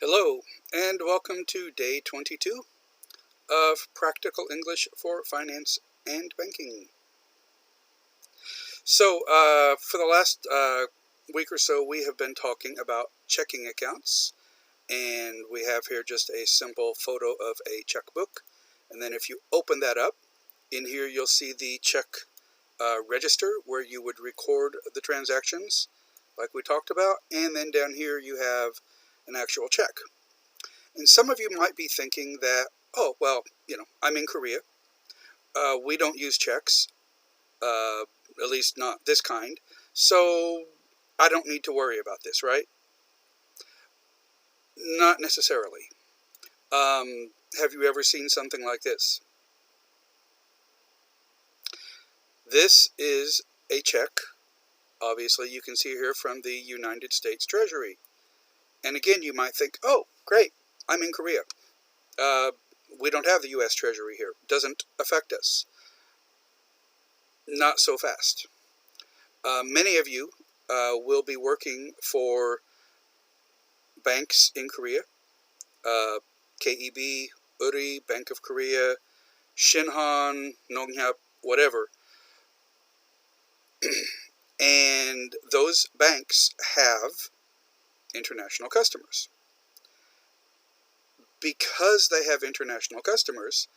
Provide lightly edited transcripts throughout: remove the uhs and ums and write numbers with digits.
Hello, and welcome to day 22 of Practical English for Finance and Banking. For the last week or so, we have been talking about checking accounts, and we have here just a simple photo of a checkbook. And then if you open that up, in here you'll see the check register where you would record the transactions, like we talked about, and then down here you have an actual check. And some of you might be thinking that, oh, well, I'm in Korea. We don't use checks, at least not this kind, so I don't need to worry about this, right? Not necessarily. Have you ever seen something like this? This is a check. Obviously, you can see here from the United States Treasury. And again, you might think, oh, great, I'm in Korea. We don't have the U.S. Treasury here. Doesn't affect us. Not so fast. Many of you will be working for banks in Korea. Pefb, Uri, Bank of Korea, Shinhan, Nonghyap, whatever. And those banks have international customers. Because they have international customers,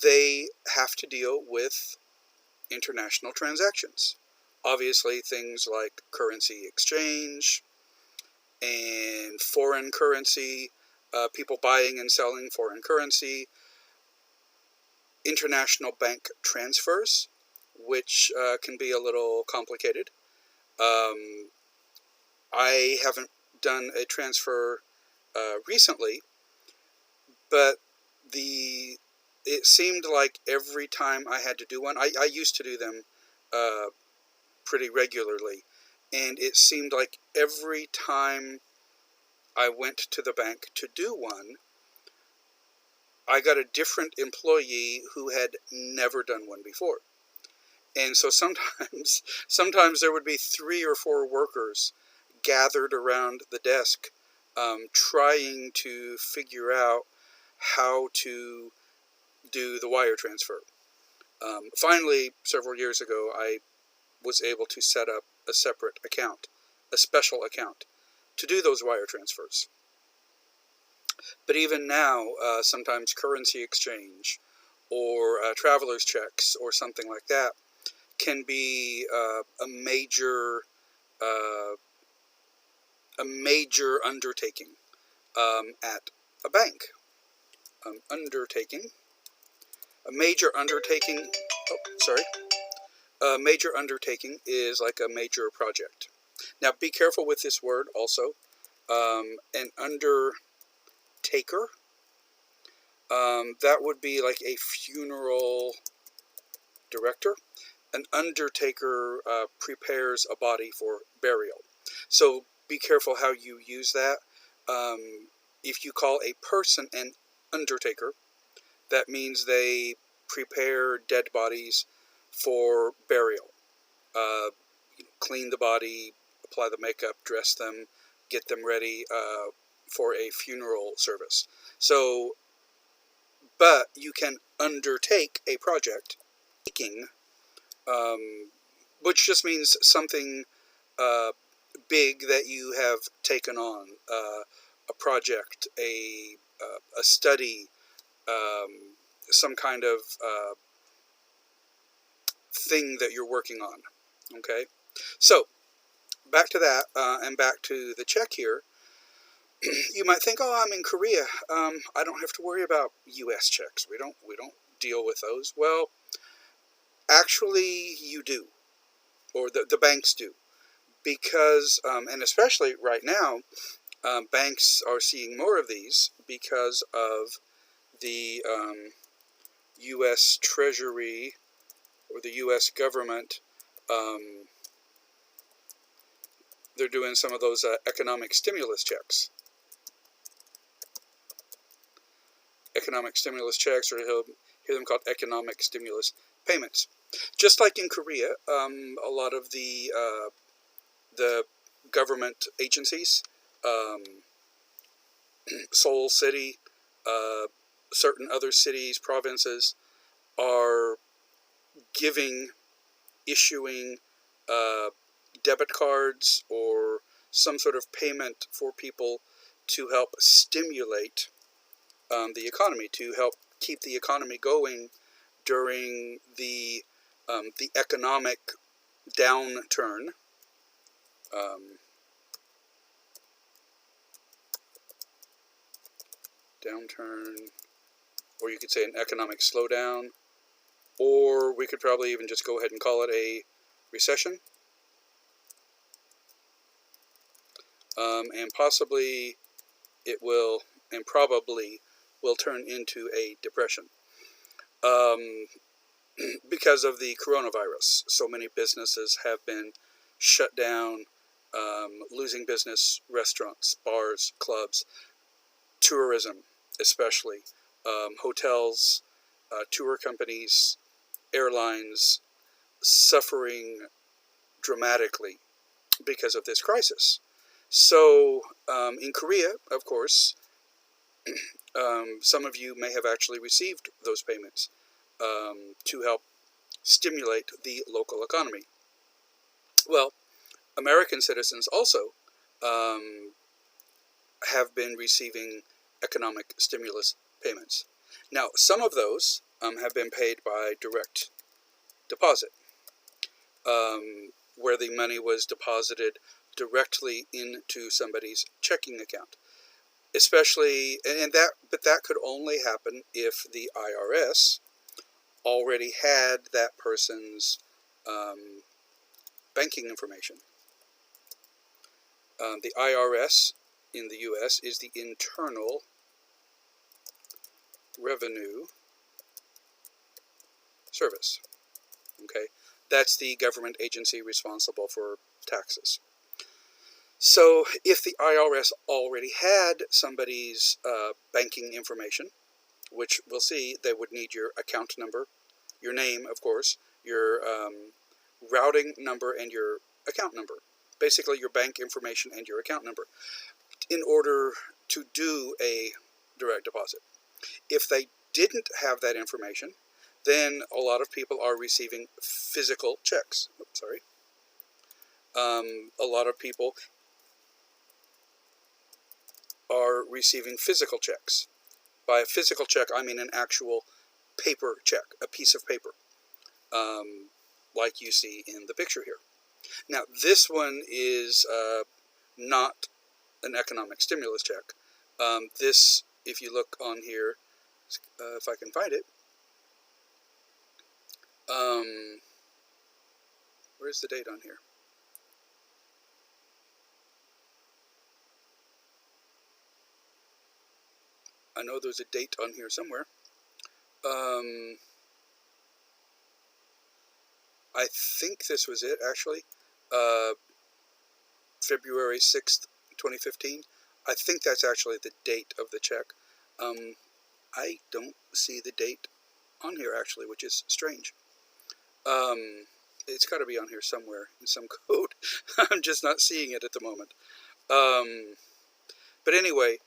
they have to deal with international transactions. Obviously, things like currency exchange and foreign currency, people buying and selling foreign currency, international bank transfers, which can be a little complicated. I haven't done a transfer recently, but it seemed like every time I had to do one, I used to do them pretty regularly, and it seemed like every time I went to the bank to do one, I got a different employee who had never done one before. And so sometimes there would be 3 or 4 workers gathered around the desk trying to figure out how to do the wire transfer. Finally, several years ago, I was able to set up a separate account, a special account, to do those wire transfers. But even now, sometimes currency exchange or traveler's checks or something like that can be a major undertaking at a bank. A major undertaking is like a major project. Now, be careful with this word also. An undertaker, that would be like a funeral director. An undertaker prepares a body for burial. So be careful how you use that. If you call a person an undertaker, that means they prepare dead bodies for burial. Clean the body, apply the makeup, dress them, get them ready for a funeral service. So, but you can undertake a project, which just means something big that you have taken on, a project, a study, some kind of thing that you're working on. Okay, so back to that, and back to the check here. You might think, oh, I'm in Korea. I don't have to worry about U.S. checks. We don't deal with those. Well, actually, you do, or the banks do, because and especially right now, banks are seeing more of these because of the U.S. Treasury or the U.S. government. They're doing some of those economic stimulus checks. Economic stimulus checks, or you'll hear them called economic stimulus payments. Just like in Korea, a lot of the government agencies Seoul City, certain other cities, provinces are issuing debit cards or some sort of payment for people to help stimulate the economy, to help keep the economy going during the economic downturn. Downturn, or you could say an economic slowdown, or we could probably even just go ahead and call it a recession. And possibly it will, and probably will turn into a depression. Because of the coronavirus, so many businesses have been shut down, losing business, restaurants, bars, clubs, tourism especially, hotels, tour companies, airlines suffering dramatically because of this crisis. So in Korea, of course, some of you may have actually received those payments to help stimulate the local economy. Well, American citizens also have been receiving economic stimulus payments. Now, some of those have been paid by direct deposit, where the money was deposited directly into somebody's checking account. Especially, but that could only happen if the IRS already had that person's banking information. The IRS in the U.S. is the Internal Revenue Service. Okay, that's the government agency responsible for taxes. So if the IRS already had somebody's banking information, which we'll see, they would need your account number, your name, of course, your routing number, and your account number. Basically, your bank information and your account number in order to do a direct deposit. If they didn't have that information, then a lot of people are receiving physical checks. Oops, sorry. A lot of people are receiving physical checks. By a physical check, I mean an actual paper check, a piece of paper, like you see in the picture here. Now, this one is not an economic stimulus check. This, if you look on here, if I can find it, where's the date on here? I know there's a date on here somewhere. I think this was it, actually. February 6th, 2015. I think that's actually the date of the check. I don't see the date on here, actually, which is strange. It's got to be on here somewhere in some code. I'm just not seeing it at the moment. But anyway,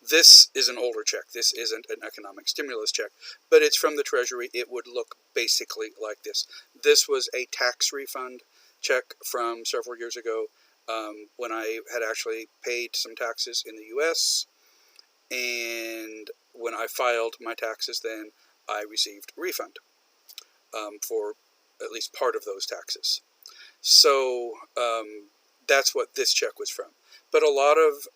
this is an older check. This isn't an economic stimulus check, but it's from the Treasury. It would look basically like this. This was a tax refund check from several years ago when I had actually paid some taxes in the U.S., and when I filed my taxes, then I received a refund for at least part of those taxes. So that's what this check was from. But a lot of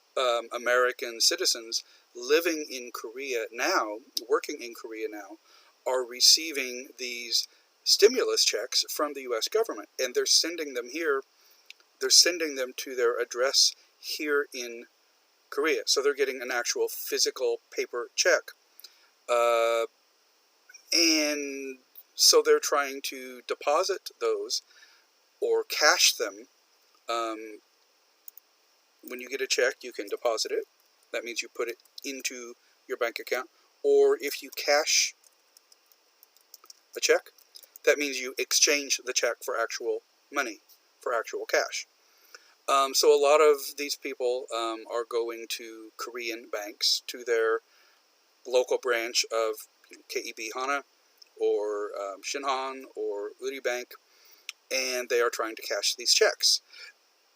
American citizens living in Korea now, working in Korea now, are receiving these stimulus checks from the U.S. government, and they're sending them here. They're sending them to their address here in Korea. So they're getting an actual physical paper check. And so they're trying to deposit those or cash them. When you get a check, you can deposit it. That means you put it into your bank account. Or if you cash a check, that means you exchange the check for actual money, for actual cash. So a lot of these people are going to Korean banks, to their local branch of Keb Hana or Shinhan or Uri Bank, and they are trying to cash these checks.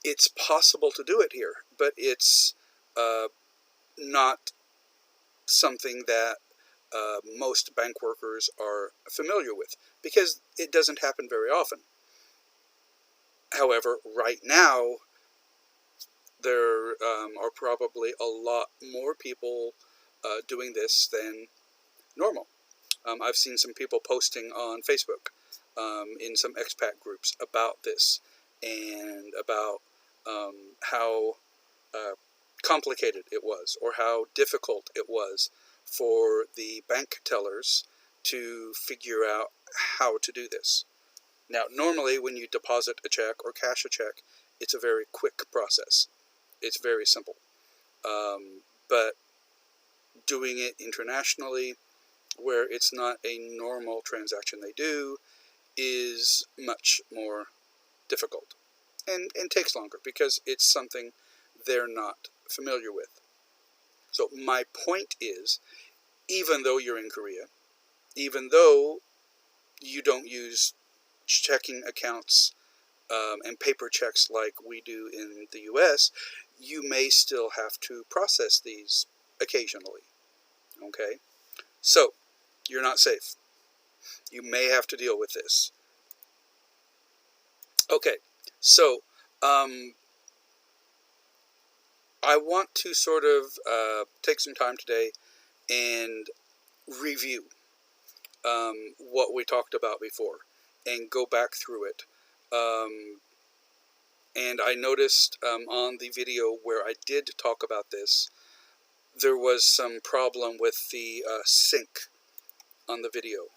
It's possible to do it here, but it's not something that most bank workers are familiar with, because it doesn't happen very often. However, right now, there are probably a lot more people doing this than normal. I've seen some people posting on Facebook in some expat groups about this, and about how complicated it was, or how difficult it was for the bank tellers to figure out how to do this. Now, normally when you deposit a check or cash a check, it's a very quick process. It's very simple. But doing it internationally, where it's not a normal transaction they do, is much more difficult, and takes longer, because it's something they're not familiar with. So my point is, even though you're in Korea, even though you don't use checking accounts and paper checks like we do in the US, you may still have to process these occasionally. Okay? So, you're not safe. You may have to deal with this. Okay, so I want to sort of take some time today and review what we talked about before, and go back through it. And I noticed on the video where I did talk about this, there was some problem with the sync on the video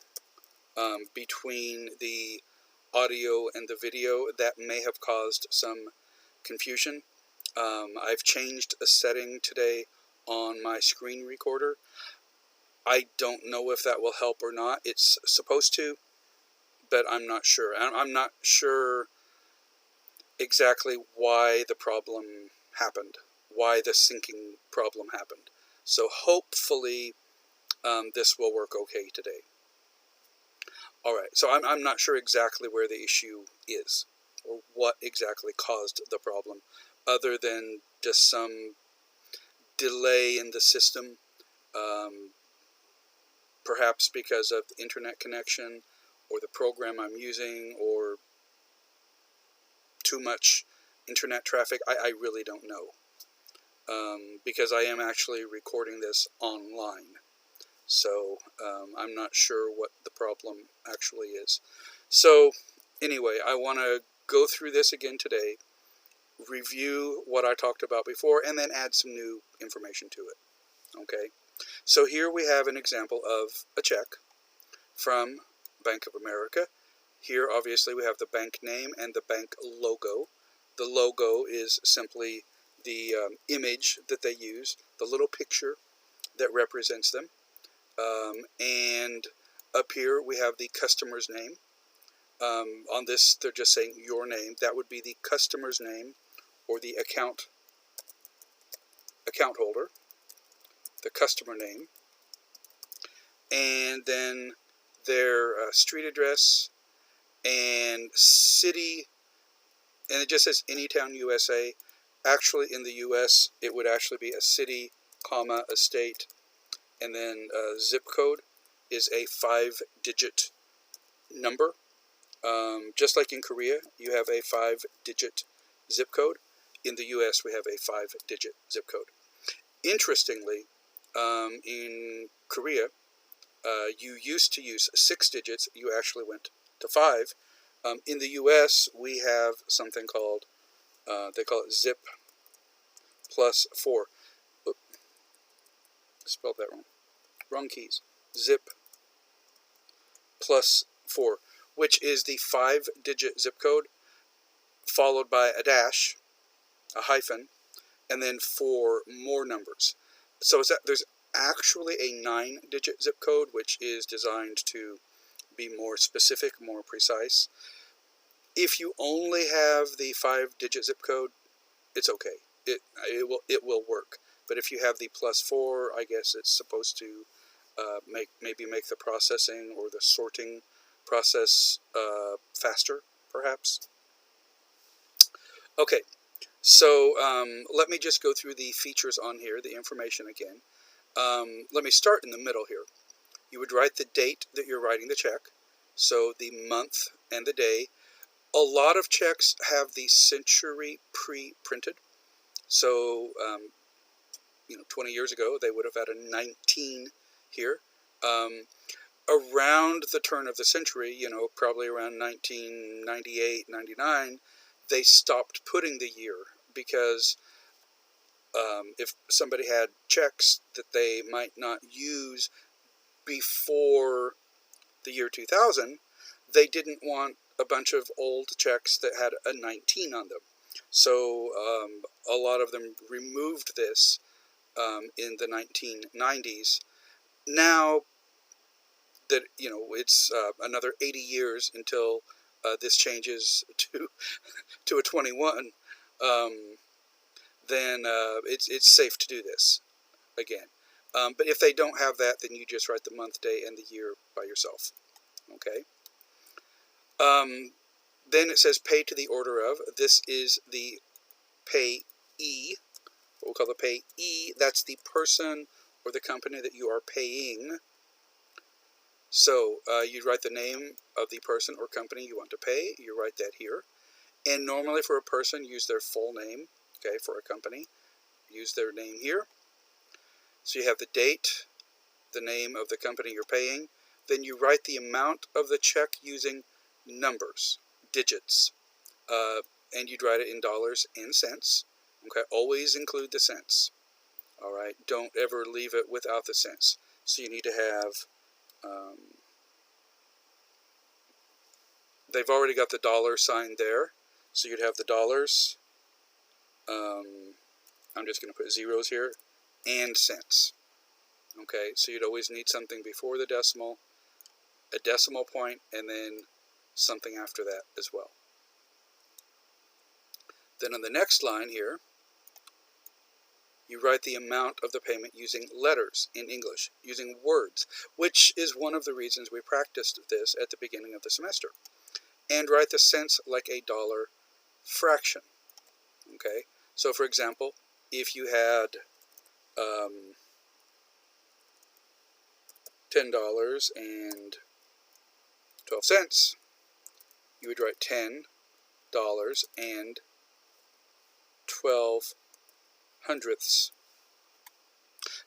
between the audio and the video. That may have caused some confusion. I've changed a setting today on my screen recorder. I don't know if that will help or not. It's supposed to, but I'm not sure. I'm not sure exactly why the problem happened, why the syncing problem happened. So hopefully this will work okay today. Alright, so I'm not sure exactly where the issue is, or what exactly caused the problem, other than just some delay in the system, perhaps because of the internet connection, or the program I'm using, or too much internet traffic. I really don't know, because I am actually recording this online. So I'm not sure what the problem actually is. So anyway, I want to go through this again today, review what I talked about before, and then add some new information to it. Okay, so here we have an example of a check from Bank of America. Here obviously we have the bank name and the bank logo. The logo is simply the image that they use, the little picture that represents them. And up here we have the customer's name. On this they're just saying your name. That would be the customer's name, or the account holder, the customer name. And then their street address and city, and it just says Anytown, USA. Actually in the US it would actually be a city, comma, a state, and then zip code is a 5-digit number. Just like in Korea, you have a 5-digit zip code. In the US, we have a 5-digit zip code. Interestingly, in Korea, you used to use 6 digits. You actually went to 5. In the US, we have something called, they call it zip plus 4. Oop, spelled that wrong. Wrong keys. Zip plus 4, which is the 5-digit zip code, followed by a dash, a hyphen, and then 4 more numbers. So there's actually a 9-digit zip code, which is designed to be more specific, more precise. If you only have the 5-digit zip code, it's okay. It will work. But if you have the +4, I guess it's supposed to maybe make the processing or the sorting process faster, perhaps. Okay, so let me just go through the features on here, the information again. Let me start in the middle here. You would write the date that you're writing the check, so the month and the day. A lot of checks have the century pre-printed, so 20 years ago they would have had a 19 here. Around the turn of the century, probably around 1998, 99, they stopped putting the year because if somebody had checks that they might not use before the year 2000, they didn't want a bunch of old checks that had a 19 on them. So a lot of them removed this in the 1990s. Now that, it's another 80 years until this changes to a 21, then it's safe to do this again. But if they don't have that, then you just write the month, day, and the year by yourself. Okay. Then it says pay to the order of. This is the payee. What we'll call the payee. That's the person or the company that you are paying. So you write the name of the person or company you want to pay. You write that here. And normally for a person, use their full name. Okay, for a company, use their name here. So you have the date, the name of the company you're paying. Then you write the amount of the check using numbers, digits, and you'd write it in dollars and cents. Okay, always include the cents. All right, don't ever leave it without the cents. So you need to have, they've already got the dollar sign there, so you'd have the dollars. I'm just going to put zeros here, and cents. Okay, so you'd always need something before the decimal, a decimal point, and then something after that as well. Then on the next line here, you write the amount of the payment using letters in English, using words, which is one of the reasons we practiced this at the beginning of the semester. And write the cents like a dollar fraction. Okay, so for example, if you had $10.12, you would write $10.12.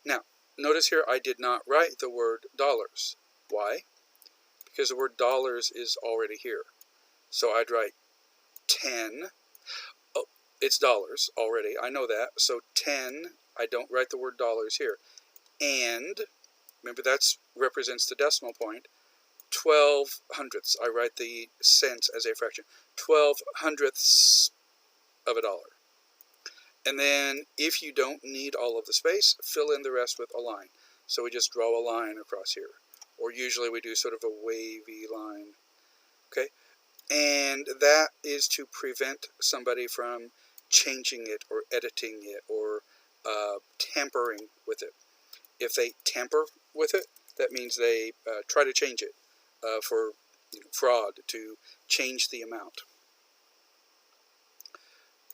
Now, notice here I did not write the word dollars. Why? Because the word dollars is already here. So I'd write 10. Oh, it's dollars already. I know that. So 10, I don't write the word dollars here. And, remember that represents the decimal point. 12 hundredths. I write the cents as a fraction. 12 hundredths of a dollar. And then, if you don't need all of the space, fill in the rest with a line. So we just draw a line across here. Or usually we do sort of a wavy line. Okay? And that is to prevent somebody from changing it or editing it or tampering with it. If they tamper with it, that means they try to change it for fraud, to change the amount.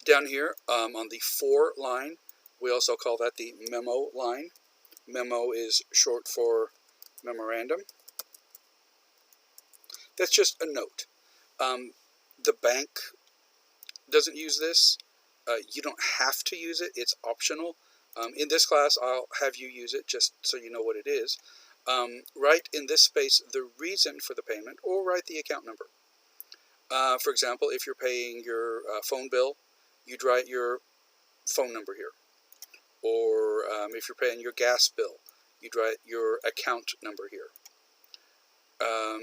Down here on the for line, we also call that the memo line. Memo is short for memorandum. That's just a note. The bank doesn't use this. You don't have to use it. It's optional. In this class, I'll have you use it just so you know what it is. Write in this space the reason for the payment, or write the account number. For example, if you're paying your phone bill, you'd write your phone number here. Or if you're paying your gas bill, you'd write your account number here.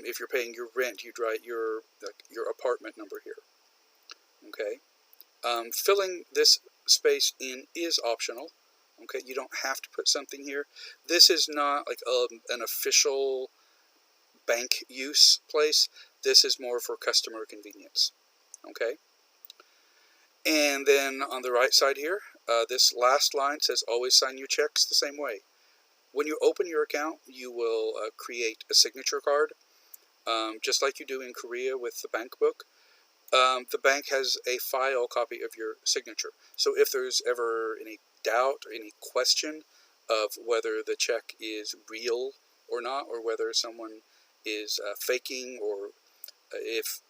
If you're paying your rent, you'd write your apartment number here. Okay. Filling this space in is optional. Okay, you don't have to put something here. This is not like an official bank use place. This is more for customer convenience. Okay. And then on the right side here, this last line says always sign your checks the same way. When you open your account, you will create a signature card, just like you do in Korea with the bank book. The bank has a file copy of your signature. So if there's ever any doubt or any question of whether the check is real or not, or whether someone is faking, or if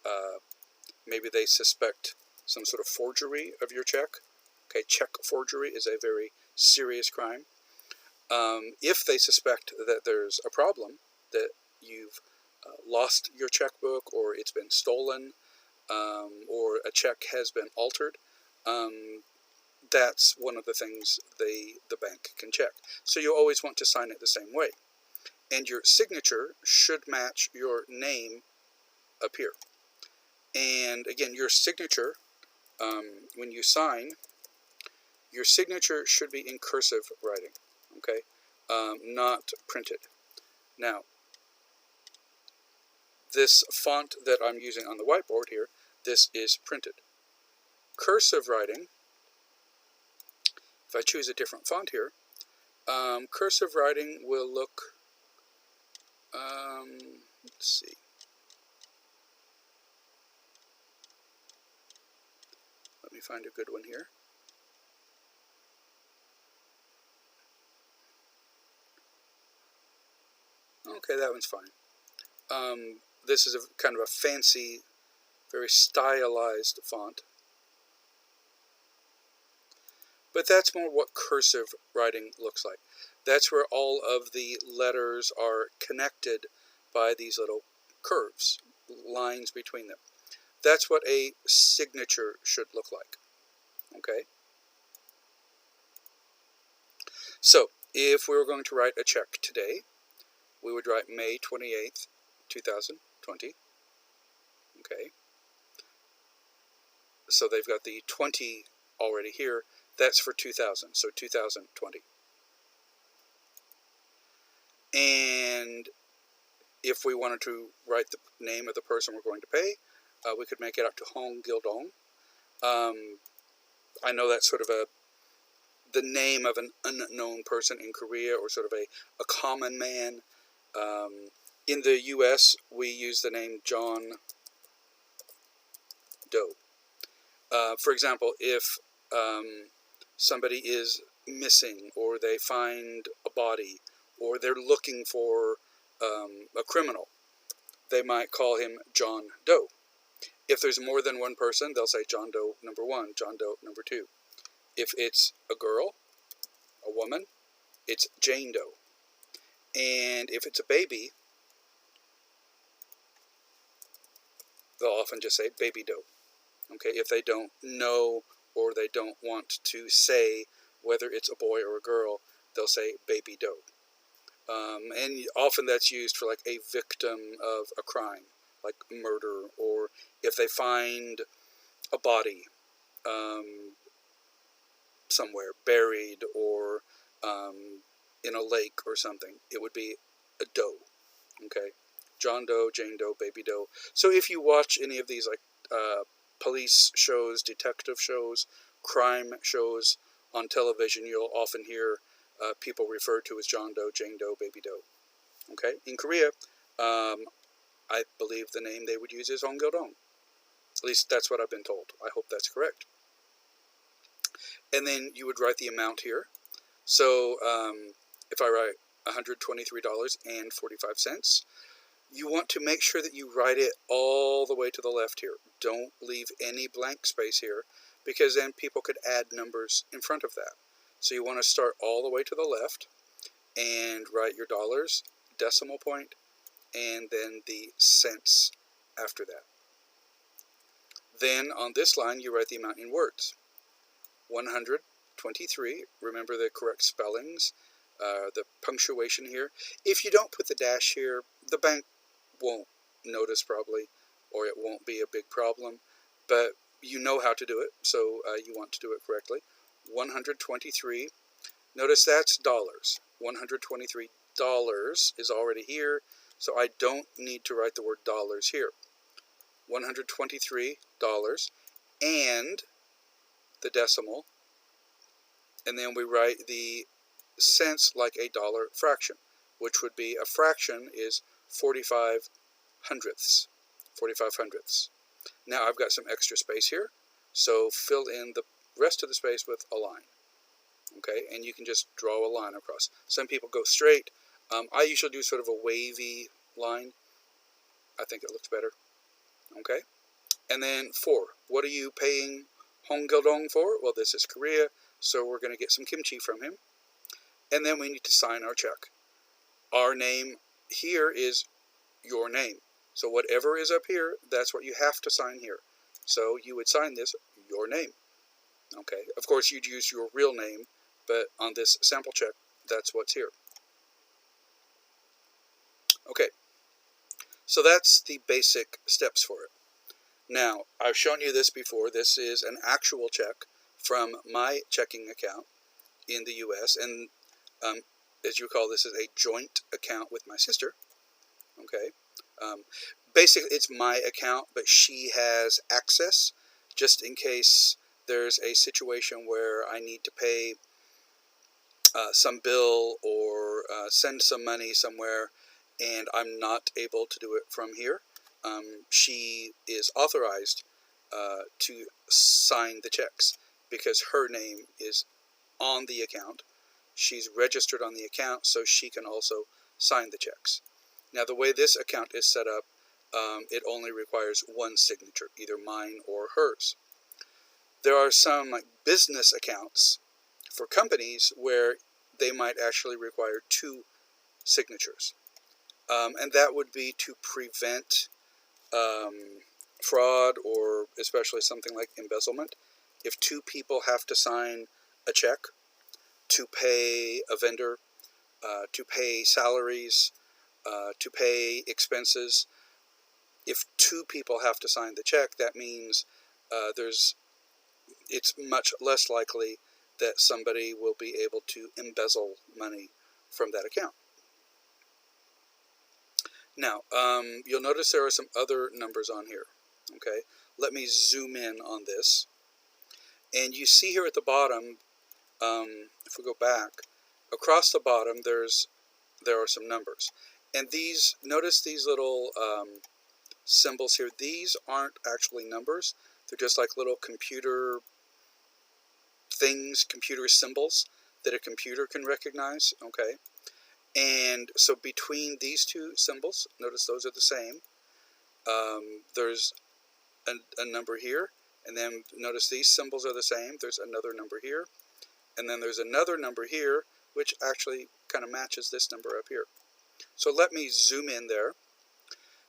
maybe they suspect some sort of forgery of your check. Okay, check forgery is a very serious crime. If they suspect that there's a problem, that you've lost your checkbook, or it's been stolen, or a check has been altered, that's one of the things the bank can check. So you always want to sign it the same way. And your signature should match your name up here. And again, your signature, when you sign, your signature should be in cursive writing, okay, not printed. Now, this font that I'm using on the whiteboard here, this is printed. Cursive writing, if I choose a different font here, cursive writing will look, let's see. Let me find a good one here. Okay, that one's fine. This is a kind of a fancy, very stylized font. But that's more what cursive writing looks like. That's where all of the letters are connected by these little curves, lines between them. That's what a signature should look like. Okay? So, if we were going to write a check today, we would write May 28th, 2020. Okay? So they've got the 20 already here. That's for 2000, so 2020. And if we wanted to write the name of the person we're going to pay, we could make it out to Hong Gildong. I know that's sort of the name of an unknown person in Korea, or sort of a common man. In the U.S., we use the name John Doe. For example, if somebody is missing, or they find a body, or they're looking for a criminal, they might call him John Doe. If there's more than one person, they'll say John Doe number 1, John Doe number 2. If it's a girl, a woman, it's Jane Doe. And if it's a baby, they'll often just say Baby Doe. Okay, if they don't know, or they don't want to say whether it's a boy or a girl, they'll say Baby Doe. And often that's used for like a victim of a crime, like murder, or if they find a body somewhere buried, or in a lake or something, it would be a doe. Okay, John Doe, Jane Doe, Baby Doe. So if you watch any of these like police shows, detective shows, crime shows on television, you'll often hear people referred to as John Doe, Jane Doe, Baby Doe. Okay, in Korea, I believe the name they would use is Hong Gildong. At least that's what I've been told. I hope that's correct. And then you would write the amount here. So if I write $123.45, you want to make sure that you write it all the way to the left here. Don't leave any blank space here, because then people could add numbers in front of that. So you want to start all the way to the left and write your dollars, decimal point, and then the cents after that. Then on this line, you write the amount in words. 123, remember the correct spellings, the punctuation here. If you don't put the dash here, the bank won't notice probably, or it won't be a big problem, but you know how to do it, so you want to do it correctly. 123, notice that's dollars. $123 is already here, so I don't need to write the word dollars here. $123, and the decimal, and then we write the cents like a dollar fraction, which would be a fraction is 45 hundredths. 45 hundredths. Now I've got some extra space here, so fill in the rest of the space with a line. Okay, and you can just draw a line across. Some people go straight. I usually do sort of a wavy line. I think it looks better. Okay, and then 4. What are you paying Hong Gildong for? Well, this is Korea, so we're going to get some kimchi from him. And then we need to sign our check. Our name here is your name. So whatever is up here, that's what you have to sign here. So you would sign this, your name. Okay, of course you'd use your real name, but on this sample check, that's what's here. Okay, so that's the basic steps for it. Now, I've shown you this before. This is an actual check from my checking account in the U.S., and as you recall, this is a joint account with my sister. Okay, basically it's my account, but she has access just in case there's a situation where I need to pay some bill or send some money somewhere and I'm not able to do it from here. She is authorized to sign the checks because her name is on the account. She's registered on the account, so she can also sign the checks. Now, the way this account is set up, it only requires one signature, either mine or hers. There are some business accounts for companies where they might actually require 2 signatures. And that would be to prevent fraud or especially something like embezzlement. If 2 people have to sign a check to pay a vendor, to pay salaries, to pay expenses, if 2 people have to sign the check, that means it's much less likely that somebody will be able to embezzle money from that account. Now, you'll notice there are some other numbers on here. Okay, let me zoom in on this. And you see here at the bottom, if we go back, across the bottom there are some numbers. And notice these little symbols here. These aren't actually numbers. They're just like little computer things, computer symbols that a computer can recognize. Okay. And so between these 2 symbols, notice those are the same. There's a number here, and then notice these symbols are the same. There's another number here, and then there's another number here, which actually kind of matches this number up here. So let me zoom in there.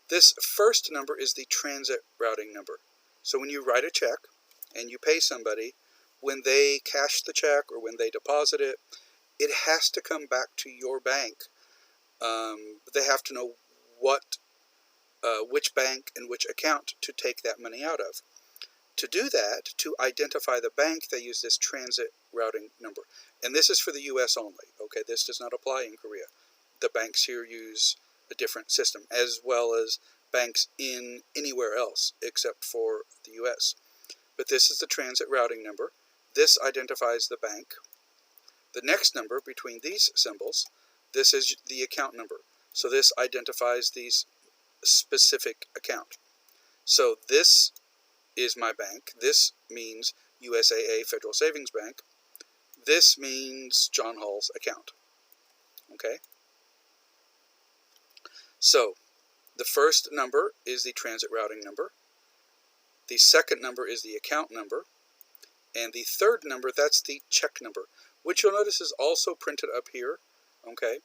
This first number is the transit routing number. So when you write a check and you pay somebody, when they cash the check or when they deposit it, it has to come back to your bank. They have to know which bank and which account to take that money out of. To do that, to identify the bank, they use this transit routing number. And this is for the U.S. only. Okay, this does not apply in Korea. The banks here use a different system, as well as banks in anywhere else except for the U.S. But this is the transit routing number. This identifies the bank. The next number between these symbols, this is the account number. So this identifies the specific account. So this is my bank. This means USAA Federal Savings Bank. This means John Hall's account. Okay? So the first number is the transit routing number. The second number is the account number. And the third number, that's the check number, which you'll notice is also printed up here. Okay?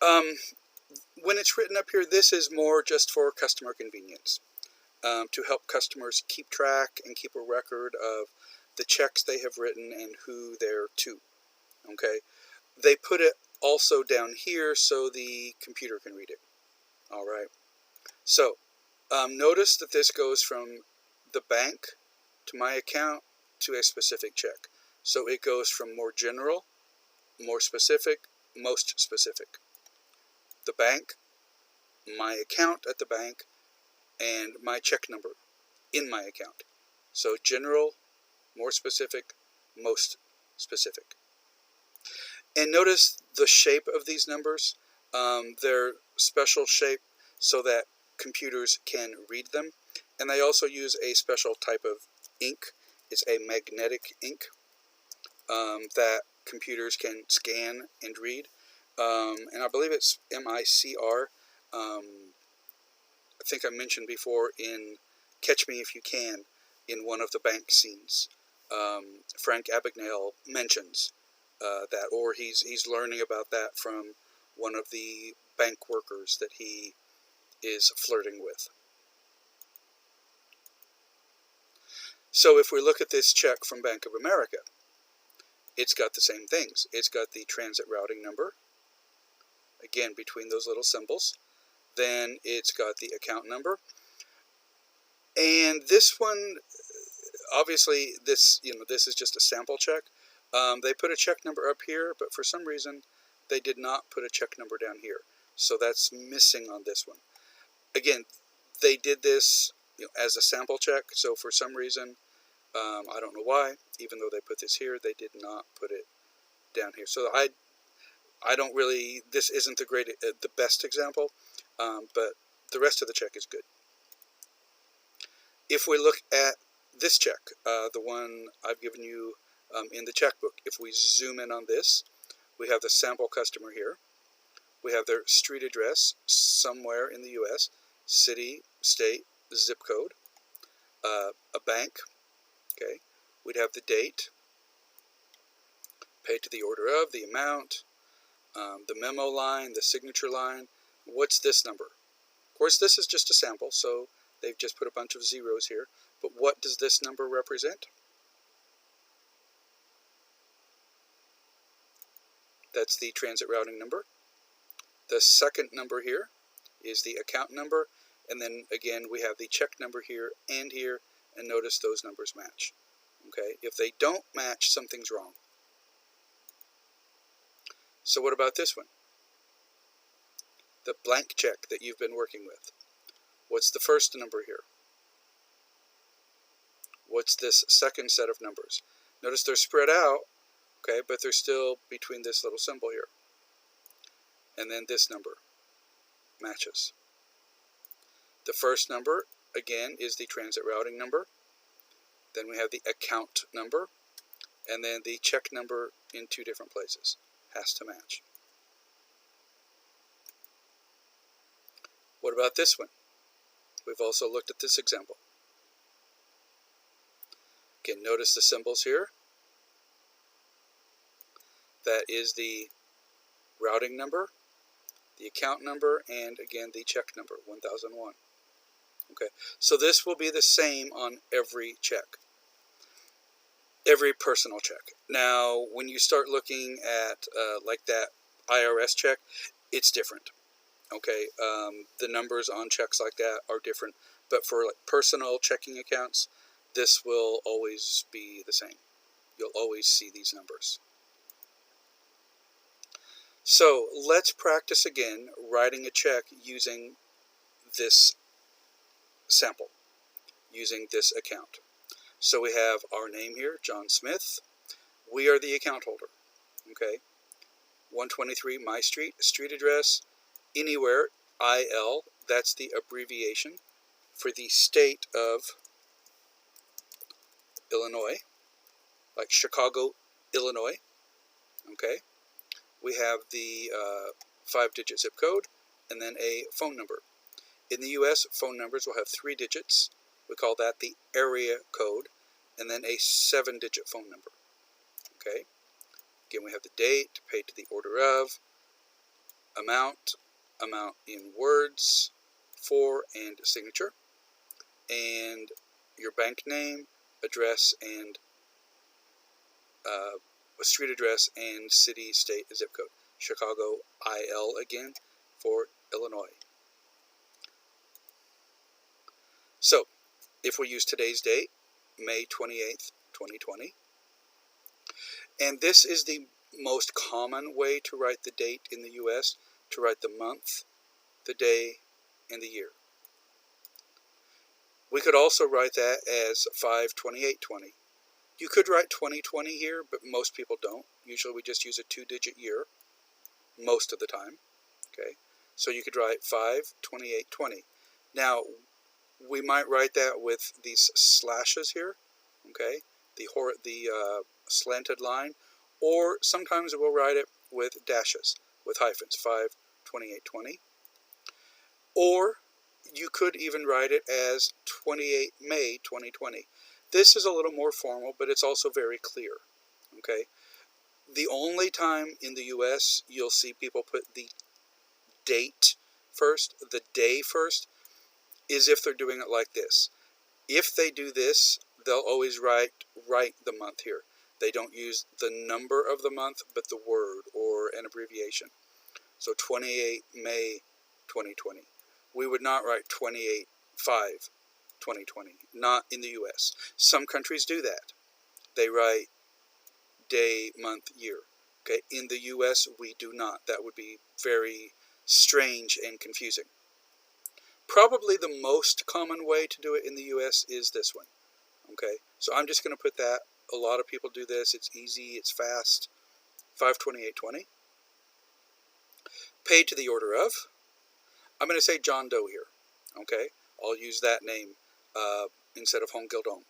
When it's written up here, this is more just for customer convenience, to help customers keep track and keep a record of the checks they have written and who they're to. Okay? They put it also down here so the computer can read it. All right. So, notice that this goes from the bank to my account to a specific check. So it goes from more general, more specific, most specific. The bank, my account at the bank, and my check number in my account. So general, more specific, most specific. And notice the shape of these numbers. They're special shape so that computers can read them. And they also use a special type of ink. It's a magnetic ink that computers can scan and read. And I believe it's MICR. I think I mentioned before in Catch Me If You Can, in one of the bank scenes, Frank Abagnale mentions that, or he's learning about that from one of the bank workers that he is flirting with. So if we look at this check from Bank of America, it's got the same things. It's got the transit routing number, again between those little symbols. Then it's got the account number. And this one, obviously, this is just a sample check. They put a check number up here, but for some reason, they did not put a check number down here. So that's missing on this one. Again, they did this as a sample check. So for some reason, I don't know why, even though they put this here, they did not put it down here. So I don't really, this isn't the best example, but the rest of the check is good. If we look at this check, the one I've given you in the checkbook, if we zoom in on this, we have the sample customer here. We have their street address somewhere in the U.S., city, state, zip code, a bank, okay. We'd have the date, paid to the order of, the amount, the memo line, the signature line. What's this number? Of course, this is just a sample, so they've just put a bunch of zeros here. But what does this number represent? That's the transit routing number. The second number here is the account number. And then again, we have the check number here, and notice those numbers match. Okay, if they don't match, something's wrong. So what about this one? The blank check that you've been working with. What's the first number here? What's this second set of numbers? Notice they're spread out, okay, but they're still between this little symbol here. And then this number matches. The first number, again, is the transit routing number. Then we have the account number, and then the check number in two different places. Has to match. What about this one? We've also looked at this example. Again, notice the symbols here. That is the routing number, the account number, and again the check number, 1001. Okay, so this will be the same on every check, every personal check. Now, when you start looking at like that IRS check, it's different. Okay, the numbers on checks like that are different, but for like personal checking accounts, this will always be the same. You'll always see these numbers. So let's practice again writing a check using this sample, using this account. So we have our name here, John Smith. We are the account holder. Okay, 123 My Street, street address, anywhere, IL, that's the abbreviation for the state of Illinois, like Chicago, Illinois. Okay, we have the 5-digit zip code and then a phone number. In the U.S., phone numbers will have 3 digits. We call that the area code, and then a 7-digit phone number. Okay, again, we have the date, paid to the order of, amount in words, for, and signature, and your bank name, address, and street address, and city, state, zip code. Chicago, IL again, for Illinois. So, if we use today's date, May 28th, 2020, and this is the most common way to write the date in the U.S., to write the month, the day, and the year. We could also write that as 5/28/20, You could write 2020 here, but most people don't. Usually we just use a 2-digit year most of the time. Okay, so you could write 5/28/20. Now, we might write that with these slashes here, okay, the slanted line, or sometimes we'll write it with dashes, with hyphens, 5/28/20. Or you could even write it as 28 May 2020. This is a little more formal, but it's also very clear, okay? The only time in the US you'll see people put the date first, the day first, is if they're doing it like this. If they do this, they'll always write the month here. They don't use the number of the month, but the word or an abbreviation. So 28 May 2020. We would not write 28/5/2020, not in the US. Some countries do that. They write day, month, year. Okay, in the US we do not. That would be very strange and confusing. Probably the most common way to do it in the US is this one. Okay, so I'm just going to put that. A lot of people do this. It's easy, it's fast. 5/28/20. Paid to the order of. I'm going to say John Doe here. Okay, I'll use that name instead of Home Gildon.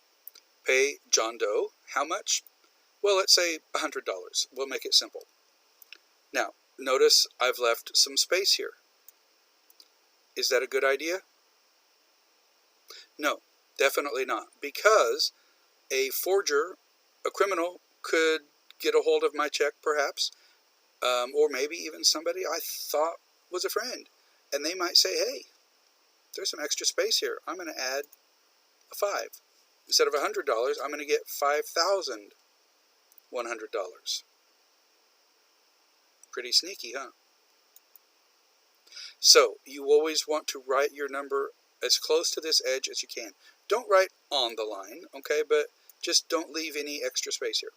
Pay John Doe. How much? Well, let's say $100. We'll make it simple. Now, notice I've left some space here. Is that a good idea? No, definitely not. Because a forger, a criminal, could get a hold of my check, perhaps, or maybe even somebody I thought was a friend. And they might say, hey, there's some extra space here. I'm going to add a 5. Instead of $100, I'm going to get $5,100. Pretty sneaky, huh? So, you always want to write your number as close to this edge as you can. Don't write on the line, okay, but just don't leave any extra space here.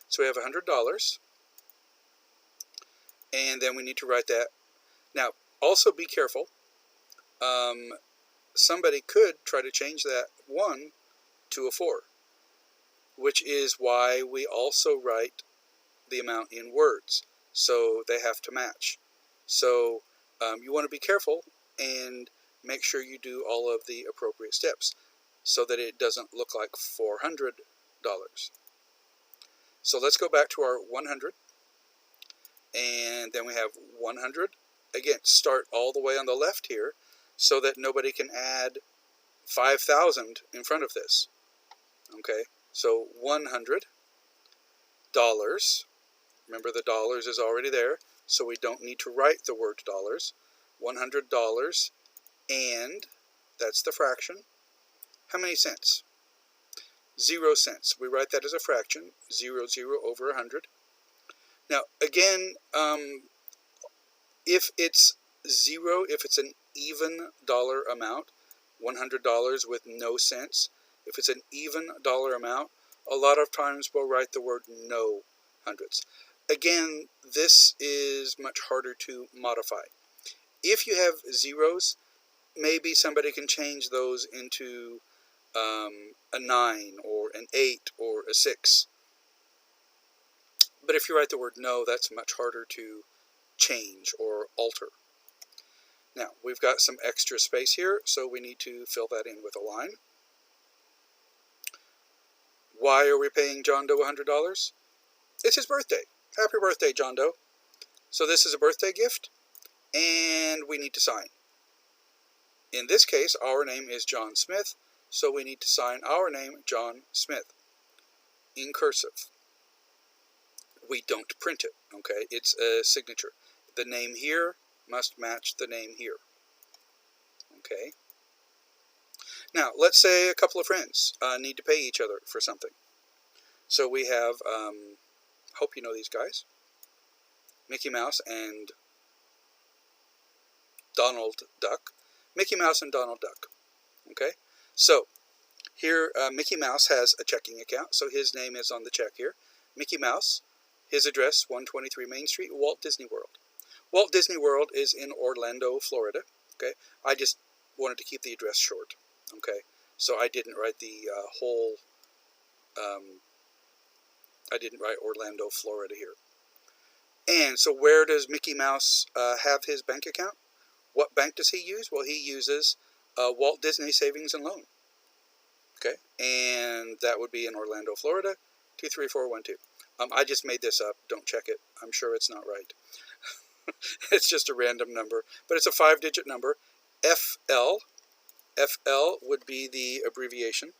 So we have $100, and then we need to write that. Now, also be careful. Somebody could try to change that 1 to a 4, which is why we also write the amount in words, so they have to match. So you want to be careful and make sure you do all of the appropriate steps so that it doesn't look like $400. So let's go back to our 100, and then we have 100. Again, start all the way on the left here so that nobody can add 5,000 in front of this. Okay, so $100. Remember, the dollars is already there, so we don't need to write the word dollars. $100, and that's the fraction. How many cents? 0 cents. We write that as a fraction, 0, 0 over 100. Now, again, if it's 0, if it's an even dollar amount, $100 with no cents, if it's an even dollar amount, a lot of times we'll write the word no hundreds. Again, this is much harder to modify. If you have zeros, maybe somebody can change those into a 9 or an 8 or a 6. But if you write the word no, that's much harder to change or alter. Now, we've got some extra space here, so we need to fill that in with a line. Why are we paying John Doe $100? It's his birthday. Happy birthday, John Doe. So this is a birthday gift, and we need to sign. In this case, our name is John Smith, so we need to sign our name, John Smith, in cursive. We don't print it, okay? It's a signature. The name here must match the name here, okay? Now, let's say a couple of friends need to pay each other for something. So we have, hope you know these guys, Mickey Mouse and Donald Duck. Mickey Mouse and Donald Duck, okay? So, here, Mickey Mouse has a checking account, so his name is on the check here. Mickey Mouse, his address, 123 Main Street, Walt Disney World. Walt Disney World is in Orlando, Florida, okay? I just wanted to keep the address short, okay? So I didn't write the whole I didn't write Orlando, Florida here. And so where does Mickey Mouse have his bank account? What bank does he use? Well, he uses Walt Disney Savings and Loan. Okay, and that would be in Orlando, Florida, 23412. I just made this up. Don't check it. I'm sure it's not right. It's just a random number, but it's a 5-digit number. FL. FL would be the abbreviation,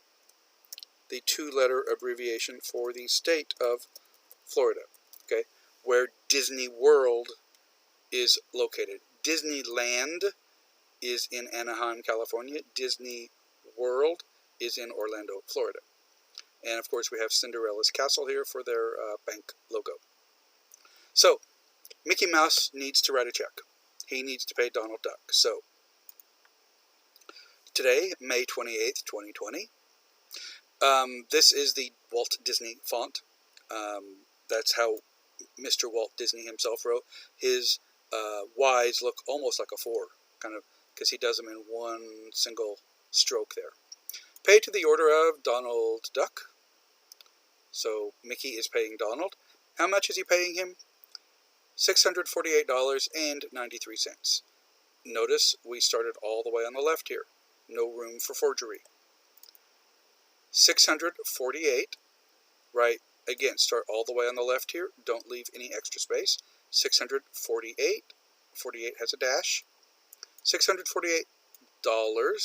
the 2-letter abbreviation for the state of Florida, okay, where Disney World is located. Disneyland is in Anaheim, California. Disney World is in Orlando, Florida. And of course we have Cinderella's Castle here for their bank logo. So Mickey Mouse needs to write a check. He needs to pay Donald Duck. So today, May 28th, 2020, this is the Walt Disney font. That's how Mr. Walt Disney himself wrote. His Y's look almost like a 4, kind of, because he does them in one single stroke there. Pay to the order of Donald Duck. So Mickey is paying Donald. How much is he paying him? $648.93. Notice we started all the way on the left here. No room for forgery. 648, right? Again, start all the way on the left here. Don't leave any extra space. 648. 48 has a dash. $648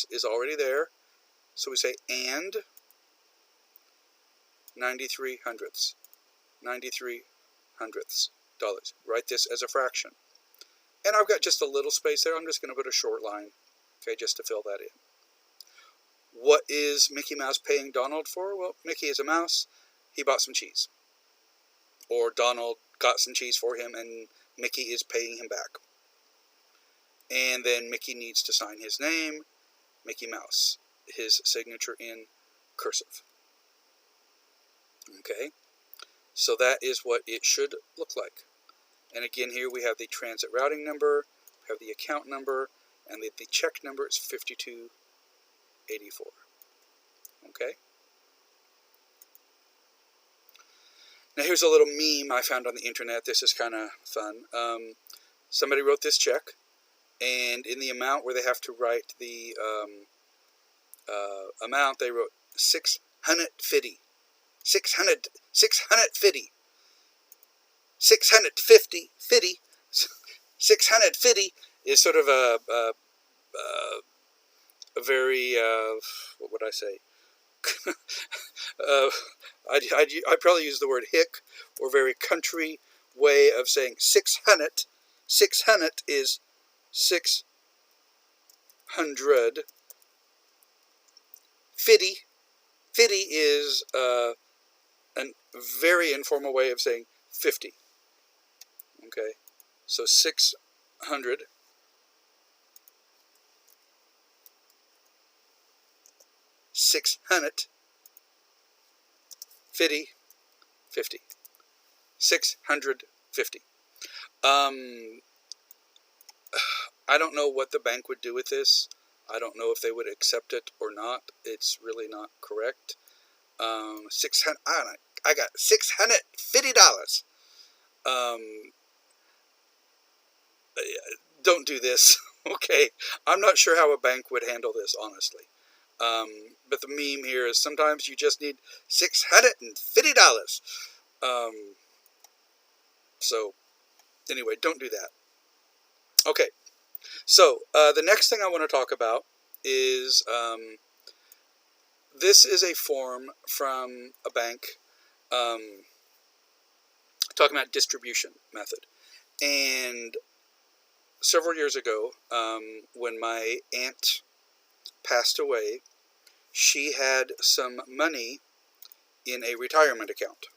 is already there. So we say and 93 hundredths. 93 hundredths dollars. Write this as a fraction. And I've got just a little space there. I'm just going to put a short line, okay, just to fill that in. What is Mickey Mouse paying Donald for? Well, Mickey is a mouse. He bought some cheese. Or Donald got some cheese for him and Mickey is paying him back. And then Mickey needs to sign his name, Mickey Mouse, his signature in cursive. Okay, so that is what it should look like. And again, here we have the transit routing number, we have the account number, and the check number is 5284. Okay. Now here's a little meme I found on the internet. This is kind of fun. Somebody wrote this check, and in the amount where they have to write the amount, they wrote 650. 650. 650 is sort of a very, what would I say? I'd probably use the word hick, or very country way of saying 600. 600 is 600. 50. 50 is a very informal way of saying 50. Okay, so 600. 600. 50. 50. 650. I don't know what the bank would do with this. I don't know if they would accept it or not. It's really not correct. 600. I got $650. Don't do this. Okay, I'm not sure how a bank would handle this, honestly. But the meme here is sometimes you just need $650. So anyway, don't do that. Okay, so the next thing I want to talk about is this is a form from a bank talking about distribution method. And several years ago, when my aunt passed away, she had some money in a retirement account.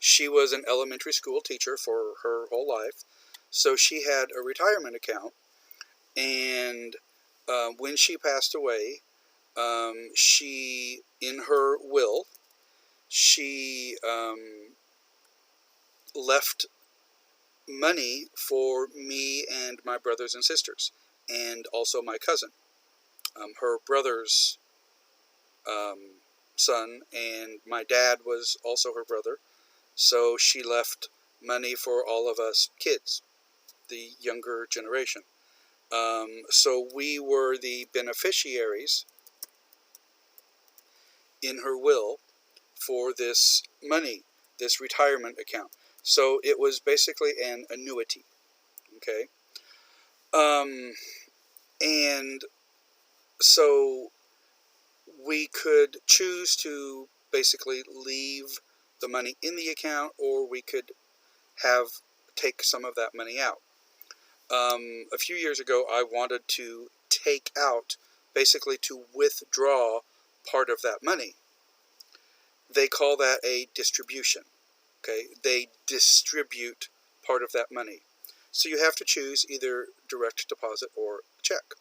She was an elementary school teacher for her whole life, so she had a retirement account, and when she passed away, she, in her will, she left money for me and my brothers and sisters, and also my cousin. Her brother's son, and my dad was also her brother. So she left money for all of us kids, the younger generation. So we were the beneficiaries in her will for this money, this retirement account. So it was basically an annuity. Okay. And so we could choose to basically leave the money in the account, or we could take some of that money out. A few years ago, I wanted to take out, basically to withdraw part of that money. They call that a distribution. Okay, they distribute part of that money. So you have to choose either direct deposit or check.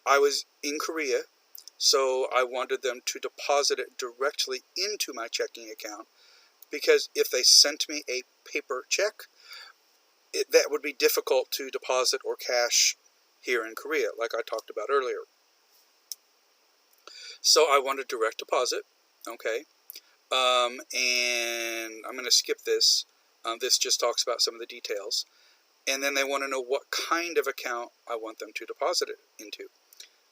I was in Korea, so I wanted them to deposit it directly into my checking account, because if they sent me a paper check, that would be difficult to deposit or cash here in Korea, like I talked about earlier. So I wanted direct deposit, okay, and I'm going to skip this. This just talks about some of the details. And then they want to know what kind of account I want them to deposit it into.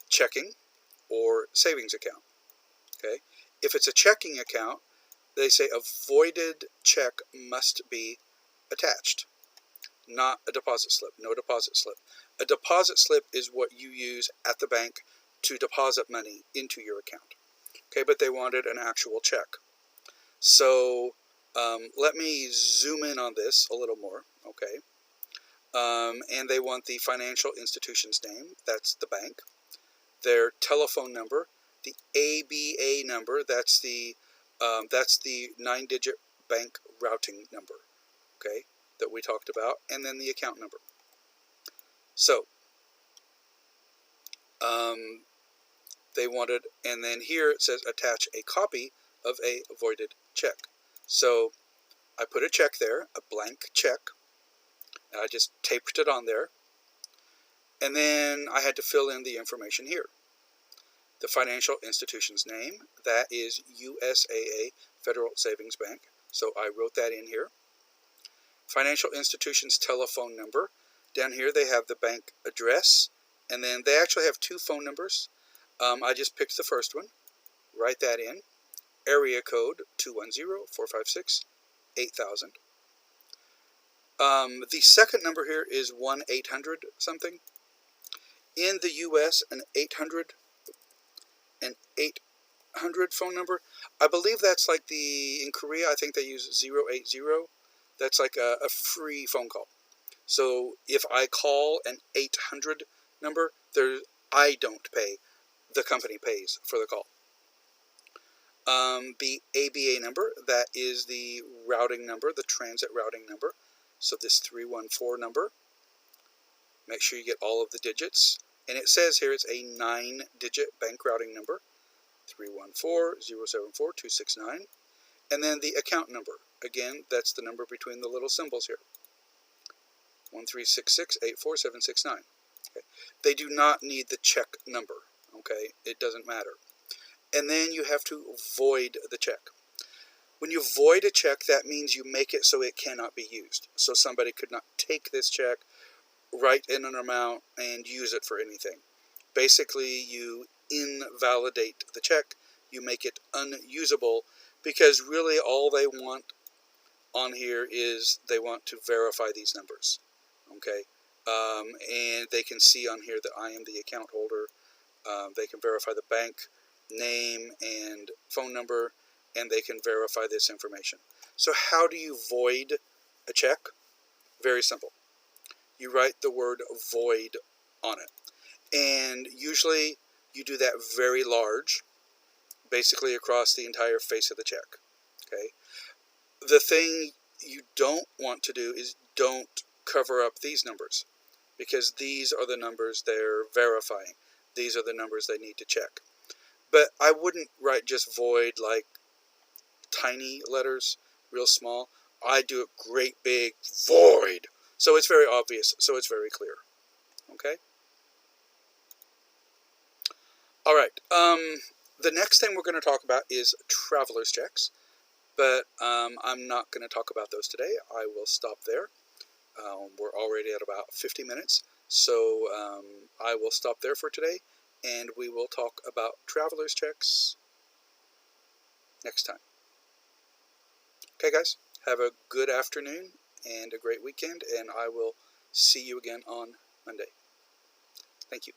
Checking or savings account. Okay. If it's a checking account, they say a voided check must be attached. Not a deposit slip. No deposit slip. A deposit slip is what you use at the bank to deposit money into your account. Okay, but they wanted an actual check. So let me zoom in on this a little more. Okay. And they want the financial institution's name, that's the bank, their telephone number, the ABA number, that's the 9-digit bank routing number, okay, that we talked about, and then the account number. So they wanted, and then here it says attach a copy of a voided check. So I put a check there, a blank check. I just taped it on there, and then I had to fill in the information here. The financial institution's name, that is USAA, Federal Savings Bank, so I wrote that in here. Financial institution's telephone number, down here they have the bank address, and then they actually have two phone numbers. I just picked the first one, write that in, area code 210-456-8000. The second number here is 1-800 something. In the U.S., an 800 phone number. I believe that's like in Korea, I think they use 080. That's like a free phone call. So if I call an 800 number, I don't pay. The company pays for the call. The ABA number, that is the routing number, the transit routing number. So this 314 number, make sure you get all of the digits. And it says here it's a 9-digit bank routing number, 314-074-269. And then the account number. Again, that's the number between the little symbols here, 136684769. Okay. They do not need the check number. Okay, it doesn't matter. And then you have to void the check. When you void a check, that means you make it so it cannot be used. So somebody could not take this check, write in an amount, and use it for anything. Basically, you invalidate the check. You make it unusable, because really all they want on here is they want to verify these numbers. Okay, and they can see on here that I am the account holder. They can verify the bank name and phone number, and they can verify this information. So how do you void a check? Very simple. You write the word void on it. And usually you do that very large, basically across the entire face of the check. Okay. The thing you don't want to do is don't cover up these numbers, because these are the numbers they're verifying. These are the numbers they need to check. But I wouldn't write just void like tiny letters, real small. I do it great big void. So it's very obvious, so it's very clear. Okay? All right. The next thing we're going to talk about is traveler's checks, but I'm not going to talk about those today. I will stop there. We're already at about 50 minutes, so I will stop there for today, and we will talk about traveler's checks next time. Okay, guys, have a good afternoon and a great weekend, and I will see you again on Monday. Thank you.